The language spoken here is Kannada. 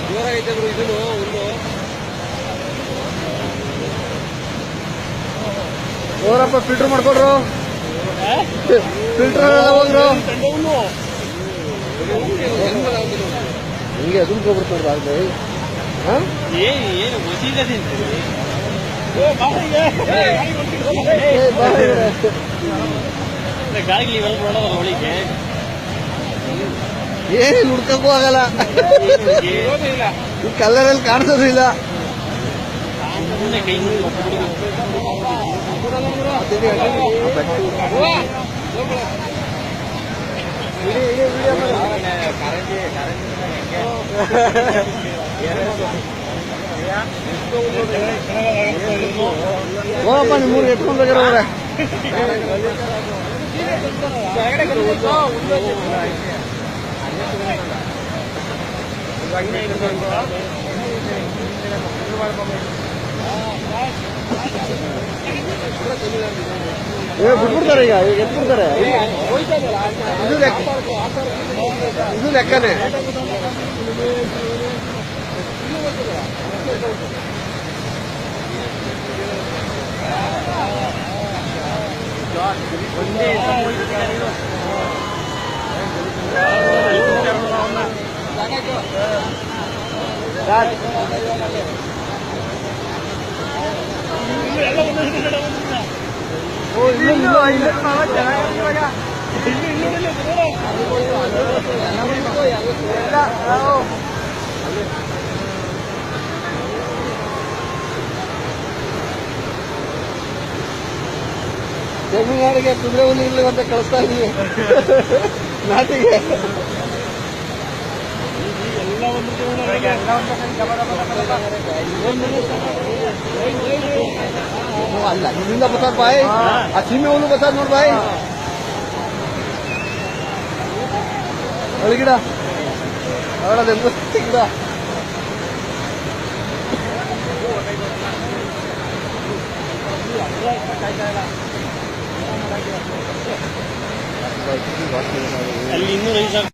ಜೋರಾಗೈತೆ ಗುರು ಇದನ್ನು ಒಂದು ಹೋರಪ್ಪ ಫಿಲ್ಟರ್ ಮಾಡ್ಕೊಡ್ರು ಫಿಲ್ಟರ್ ಹೋಗ್ರು ಹಿಂಗೆ ತುಂಬ್ಕೊಬಿಡ್ತಾರ ಏನು ಗಾಳಿಗೆ ಇವೆಲ್ಲ ನೋಡೋದು ಹೊಳಿಗೆ ಏನೇನು ಹುಡ್ಕಕ್ಕೂ ಆಗಲ್ಲ ಈ ಕಲ್ಲರಲ್ಲಿ ಕಾಣಿಸೋದು ಇಲ್ಲ ಕೈ ಹೋಗಪ್ಪ ನಿಮ್ಮೂರು ಎತ್ಕೊಂಡು ಹೋಗ್ಯಾರ ಬಿಟ್ಬಿಡ್ತಾರೆ ಈಗ ಎತ್ಬಿಡ್ತಾರೆ ಇದು ಲೆಕ್ಕನೇ ತಮಿಳುನಾಡಿಗೆ ಕುದುರೆ ಹುಲಿ ಇರ್ಲಿ ಅಂತ ಕಳಿಸ್ತಾ ಇದೀವಿ ನಾಟಿಗೆ ಅಲ್ಲ ಇಲ್ಲಿಂದ ಬರ್ತದ ಬಾಯ್ ಆ ಸೀಮೆ ಹುಲ್ಲು ಬರ್ತದ ನೋಡ್ ಬಾಯ್ ಒಳಗಿಡ ಅವಳದೆಂದು ಗಿಡ ಅಲ್ಲಿ ಇನ್ನೂ ರೈಸ್